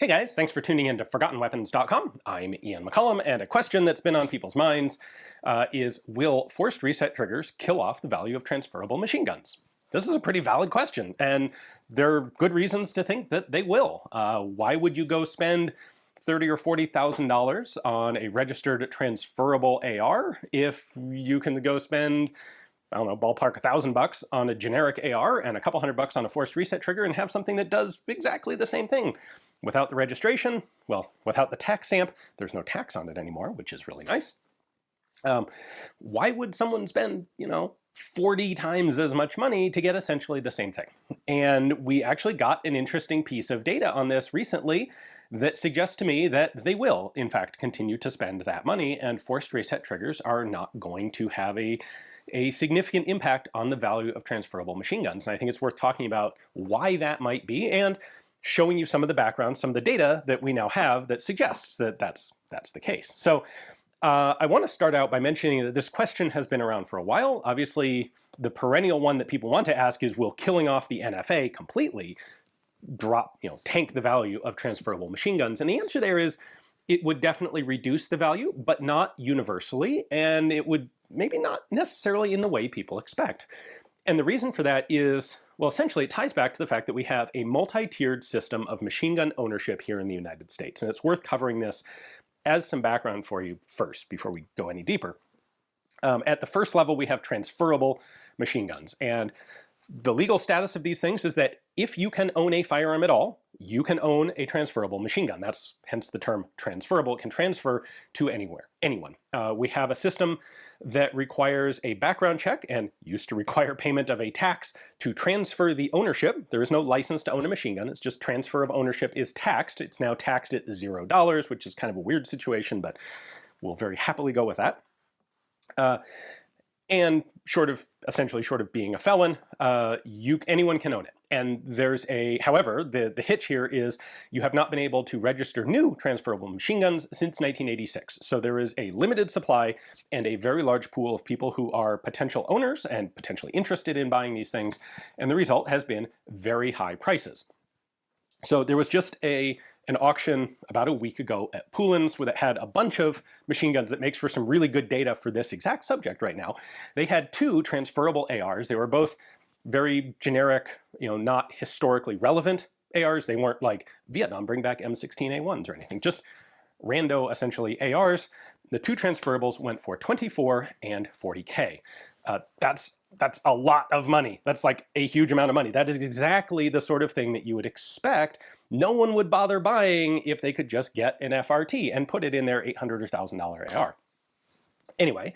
Hey guys, thanks for tuning in to ForgottenWeapons.com. I'm Ian McCollum, and a question that's been on people's minds is, will forced reset triggers kill off the value of transferable machine guns? This is a pretty valid question, and there are good reasons to think that they will. Why would you go spend $30,000 or $40,000 on a registered transferable AR if you can go spend, I don't know, ballpark $1,000 on a generic AR and a couple $100 on a forced reset trigger and have something that does exactly the same thing? Without the registration, well, without the tax stamp, there's no tax on it anymore, which is really nice. Why would someone spend, 40 times as much money to get essentially the same thing? And we actually got an interesting piece of data on this recently that suggests to me that they will, in fact, continue to spend that money, and forced reset triggers are not going to have a significant impact on the value of transferable machine guns. And I think it's worth talking about why that might be, and showing you some of the background, some of the data that we now have that suggests that that's the case. So I want to start out by mentioning that this question has been around for a while. Obviously, the perennial one that people want to ask is, will killing off the NFA completely tank the value of transferable machine guns? And the answer there is, it would definitely reduce the value, but not universally, and it would maybe not necessarily in the way people expect. And the reason for that is, well, essentially it ties back to the fact that we have a multi-tiered system of machine gun ownership here in the United States. And it's worth covering this as some background for you first, before we go any deeper. At the first level, we have transferable machine guns. And the legal status of these things is that if you can own a firearm at all, you can own a transferable machine gun. That's hence the term transferable. It can transfer to anyone. We have a system that requires a background check and used to require payment of a tax to transfer the ownership. There is no license to own a machine gun. It's just transfer of ownership is taxed. It's now taxed at $0, which is kind of a weird situation, but we'll very happily go with that. And essentially short of being a felon, anyone can own it. And there's however, the hitch here is you have not been able to register new transferable machine guns since 1986. So there is a limited supply and a very large pool of people who are potential owners and potentially interested in buying these things. And the result has been very high prices. So there was just an auction about a week ago at Poulin's that had a bunch of machine guns that makes for some really good data for this exact subject right now. They had two transferable ARs. They were both very generic, not historically relevant ARs. They weren't like Vietnam, bring back M16A1s or anything, just rando, essentially, ARs. The two transferables went for $24,000 and $40,000. That's a lot of money. That's like a huge amount of money. That is exactly the sort of thing that you would expect no one would bother buying if they could just get an FRT and put it in their $800 or $1,000 AR. Anyway,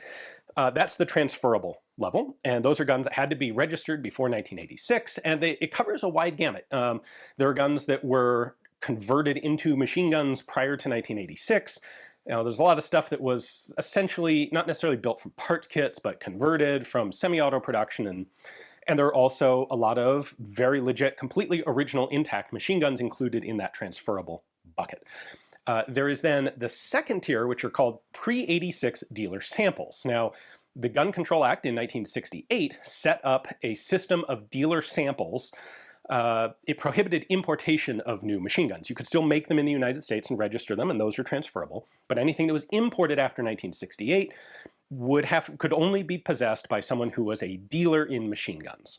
that's the transferable level, and those are guns that had to be registered before 1986, and it covers a wide gamut. There are guns that were converted into machine guns prior to 1986. There's a lot of stuff that was essentially not necessarily built from parts kits, but converted from semi-auto production, and there are also a lot of very legit, completely original intact machine guns included in that transferable bucket. There is then the second tier, which are called pre-86 dealer samples. Now, the Gun Control Act in 1968 set up a system of dealer samples. It prohibited importation of new machine guns. You could still make them in the United States and register them, and those are transferable. But anything that was imported after 1968 could only be possessed by someone who was a dealer in machine guns,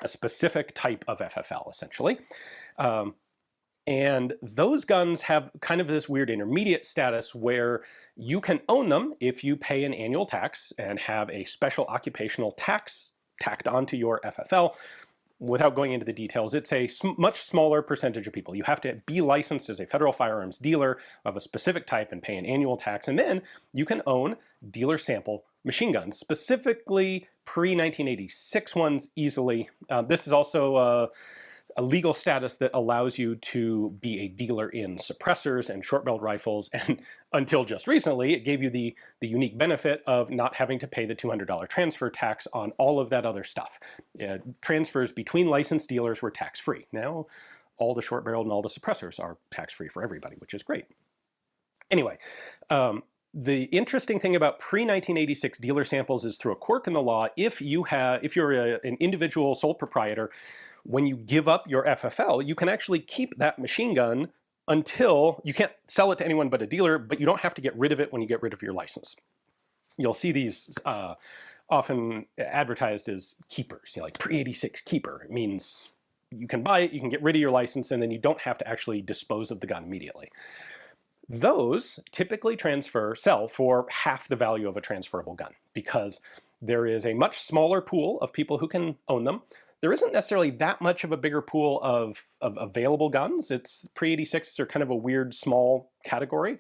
a specific type of FFL, essentially. And those guns have kind of this weird intermediate status where you can own them if you pay an annual tax and have a special occupational tax tacked onto your FFL. Without going into the details, it's a much smaller percentage of people. You have to be licensed as a federal firearms dealer of a specific type and pay an annual tax, and then you can own dealer sample machine guns, specifically pre-1986 ones easily. This is also a legal status that allows you to be a dealer in suppressors and short-barreled rifles, and until just recently, it gave you the unique benefit of not having to pay the $200 transfer tax on all of that other stuff. Transfers between licensed dealers were tax-free. Now, all the short-barreled and all the suppressors are tax-free for everybody, which is great. Anyway, the interesting thing about pre-1986 dealer samples is, through a quirk in the law, if you're an individual sole proprietor, when you give up your FFL, you can actually keep that machine gun until you can't sell it to anyone but a dealer, but you don't have to get rid of it when you get rid of your license. You'll see these often advertised as keepers, like pre-86 keeper. It means you can buy it, you can get rid of your license, and then you don't have to actually dispose of the gun immediately. Those typically sell for half the value of a transferable gun because there is a much smaller pool of people who can own them. There isn't necessarily that much of a bigger pool of available guns. It's pre-86s are kind of a weird small category,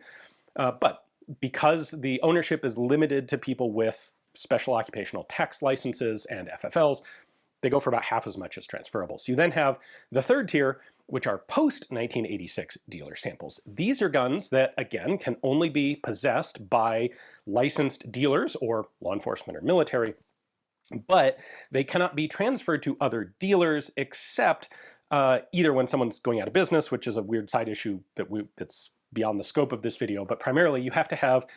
but because the ownership is limited to people with special occupational tax licenses and FFLs, they go for about half as much as transferable. So you then have the third tier, which are post-1986 dealer samples. These are guns that, again, can only be possessed by licensed dealers or law enforcement or military, but they cannot be transferred to other dealers except either when someone's going out of business, which is a weird side issue that's beyond the scope of this video, but primarily you have to have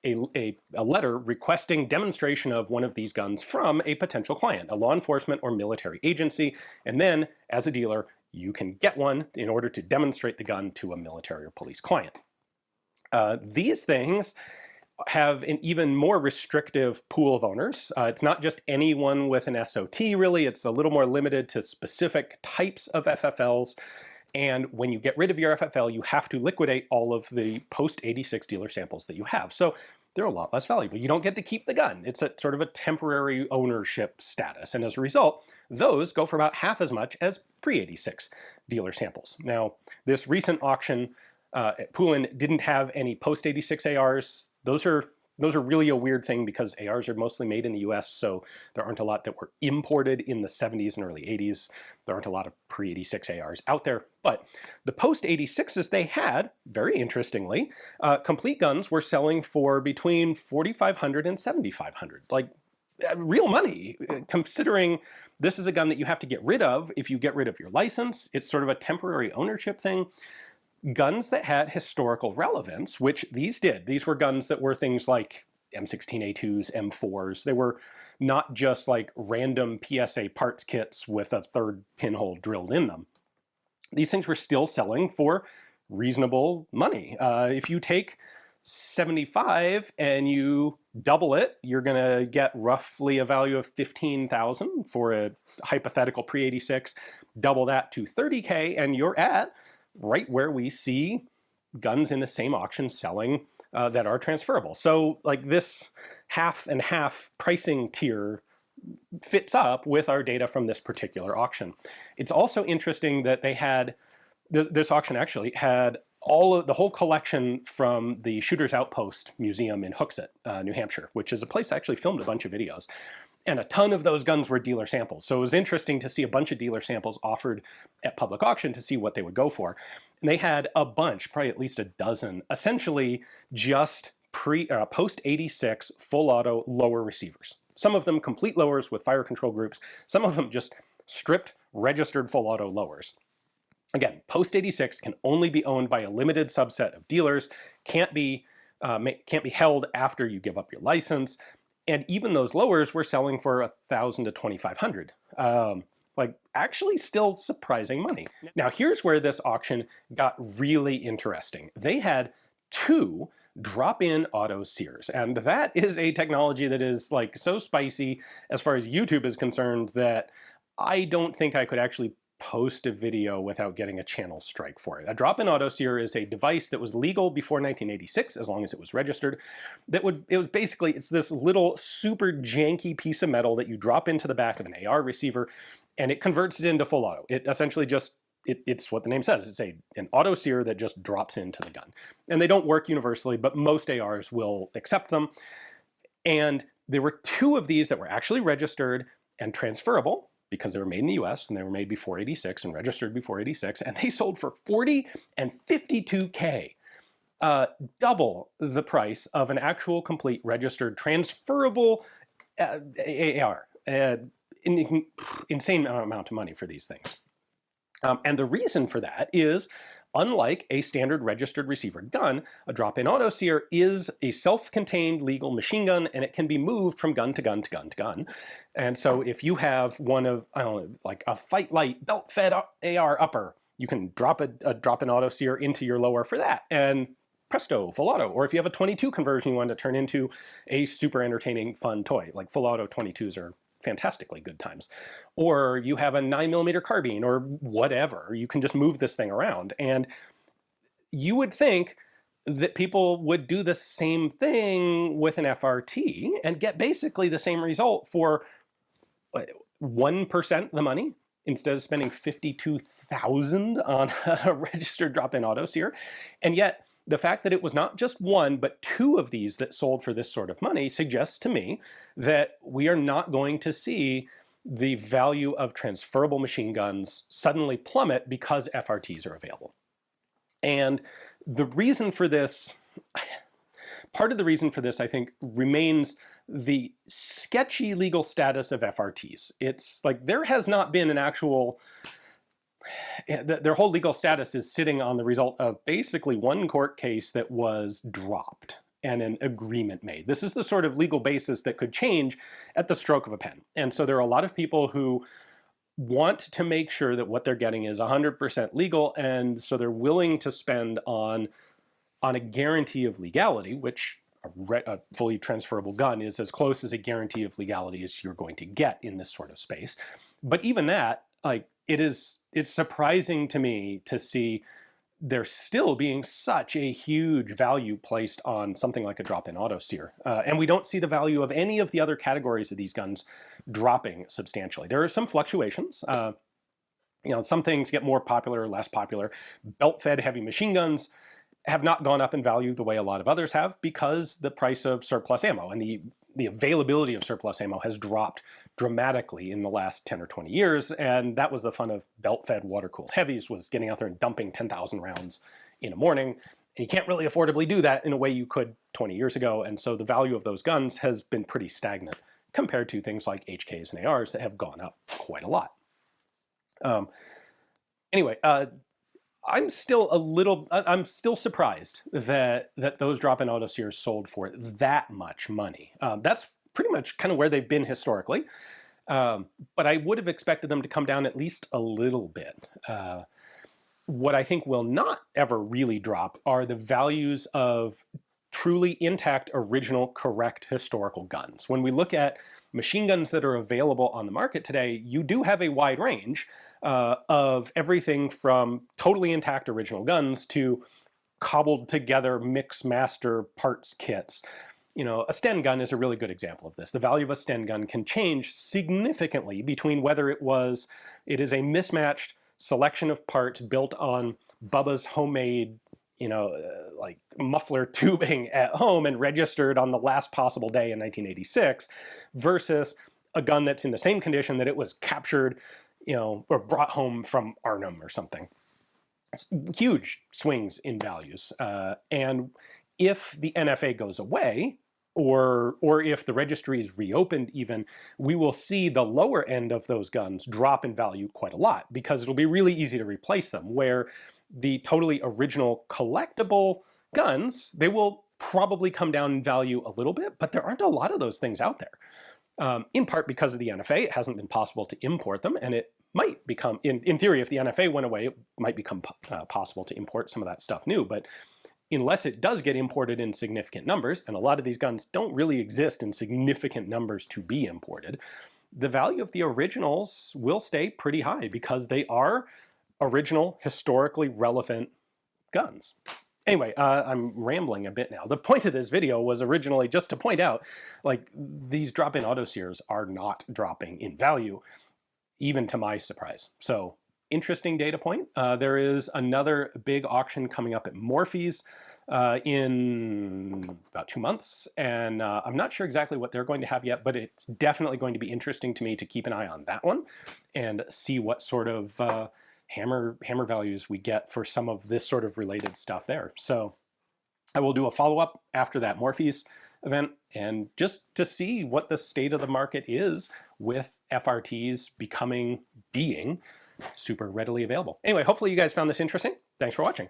a letter requesting demonstration of one of these guns from a potential client, a law enforcement or military agency, and then as a dealer you can get one in order to demonstrate the gun to a military or police client. These things have an even more restrictive pool of owners. It's not just anyone with an SOT really, it's a little more limited to specific types of FFLs. And when you get rid of your FFL, you have to liquidate all of the post-86 dealer samples that you have. So they're a lot less valuable. You don't get to keep the gun. It's a sort of a temporary ownership status. And as a result, those go for about half as much as pre-86 dealer samples. Now, this recent auction at Poulin didn't have any post-86 ARs. Those are really a weird thing because ARs are mostly made in the US, so there aren't a lot that were imported in the 70s and early 80s. There aren't a lot of pre-86 ARs out there, but the post-86s they had, very interestingly, complete guns were selling for between $4,500 and $7,500, like real money, considering this is a gun that you have to get rid of if you get rid of your license. It's sort of a temporary ownership thing. Guns that had historical relevance, which these did. These were guns that were things like M16A2s, M4s. They were not just like random PSA parts kits with a third pinhole drilled in them. These things were still selling for reasonable money. If you take 75 and you double it, you're gonna get roughly a value of 15,000 for a hypothetical pre-86. Double that to 30K and you're at right where we see guns in the same auction selling that are transferable. So like this half and half pricing tier fits up with our data from this particular auction. It's also interesting that they had, this auction actually had the whole collection from the Shooter's Outpost Museum in Hooksett, New Hampshire, which is a place I actually filmed a bunch of videos. And a ton of those guns were dealer samples. So it was interesting to see a bunch of dealer samples offered at public auction to see what they would go for. And they had a bunch, probably at least a dozen, essentially just post-86 full auto lower receivers. Some of them complete lowers with fire control groups. Some of them just stripped registered full auto lowers. Again, post-86 can only be owned by a limited subset of dealers, can't be held after you give up your license. And even those lowers were selling for $1,000 to $2,500. Like actually still surprising money. Now here's where this auction got really interesting. They had 2 drop-in auto sears, and that is a technology that is like so spicy as far as YouTube is concerned that I don't think I could actually post a video without getting a channel strike for it. A drop-in auto sear is a device that was legal before 1986, as long as it was registered. It's this little super janky piece of metal that you drop into the back of an AR receiver, and it converts it into full auto. It essentially just, it's what the name says. It's an auto sear that just drops into the gun. And they don't work universally, but most ARs will accept them. And there were 2 of these that were actually registered and transferable, because they were made in the US and they were made before 86 and registered before 86, and they sold for $40,000 and $52,000, double the price of an actual complete registered transferable AR. Insane amount of money for these things. And the reason for that is, unlike a standard registered receiver gun, a drop-in auto sear is a self-contained legal machine gun, and it can be moved from gun to gun to gun to gun. And so if you have one of, I don't know, like a Fight Light belt-fed AR upper you can drop a drop-in auto sear into your lower for that, and presto, full auto. Or if you have a 22 conversion you want to turn into a super entertaining, fun toy, like full auto 22s are fantastically good times. Or you have a 9mm carbine or whatever, you can just move this thing around. And you would think that people would do the same thing with an FRT and get basically the same result for 1% the money instead of spending $52,000 on a registered drop-in auto sear. And yet the fact that it was not just one, but two of these that sold for this sort of money suggests to me that we are not going to see the value of transferable machine guns suddenly plummet because FRTs are available. And the reason for this, part of the reason for this, I think, remains the sketchy legal status of FRTs. It's like there has not been an actual, their whole legal status is sitting on the result of basically one court case that was dropped and an agreement made. This is the sort of legal basis that could change at the stroke of a pen. And so there are a lot of people who want to make sure that what they're getting is 100% legal, and so they're willing to spend on a guarantee of legality, which a fully transferable gun is as close as a guarantee of legality as you're going to get in this sort of space. But even that, like, it's surprising to me to see there still being such a huge value placed on something like a drop-in auto sear. And we don't see the value of any of the other categories of these guns dropping substantially. There are some fluctuations. Some things get more popular, less popular. Belt-fed heavy machine guns have not gone up in value the way a lot of others have because the price of surplus ammo and the availability of surplus ammo has dropped dramatically in the last 10 or 20 years. And that was the fun of belt-fed water-cooled heavies, was getting out there and dumping 10,000 rounds in a morning. And you can't really affordably do that in a way you could 20 years ago. And so the value of those guns has been pretty stagnant compared to things like HKs and ARs that have gone up quite a lot. Anyway, I'm still surprised that those drop-in auto sears sold for that much money. That's pretty much kind of where they've been historically. But I would have expected them to come down at least a little bit. What I think will not ever really drop are the values of truly intact, original, correct historical guns. When we look at machine guns that are available on the market today, you do have a wide range of everything from totally intact original guns to cobbled together mix master parts kits. A Sten gun is a really good example of this. The value of a Sten gun can change significantly between whether it is a mismatched selection of parts built on Bubba's homemade, like muffler tubing at home and registered on the last possible day in 1986 versus a gun that's in the same condition that it was captured, or brought home from Arnhem or something. It's huge swings in values. And if the NFA goes away, or if the registry is reopened even, we will see the lower end of those guns drop in value quite a lot because it'll be really easy to replace them, where the totally original collectible guns, they will probably come down in value a little bit, but there aren't a lot of those things out there. In part because of the NFA, it hasn't been possible to import them, and it might become, in theory, if the NFA went away, it might become possible to import some of that stuff new, but unless it does get imported in significant numbers, and a lot of these guns don't really exist in significant numbers to be imported, the value of the originals will stay pretty high because they are original, historically relevant guns. Anyway, I'm rambling a bit now. The point of this video was originally just to point out, like, these drop-in auto sears are not dropping in value, even to my surprise. So, interesting data point. There is another big auction coming up at Morphy's in about 2 months, and I'm not sure exactly what they're going to have yet, but it's definitely going to be interesting to me to keep an eye on that one and see what sort of hammer values we get for some of this sort of related stuff there. So I will do a follow-up after that Morphy's event, and just to see what the state of the market is with FRTs being super readily available. Anyway, hopefully you guys found this interesting. Thanks for watching.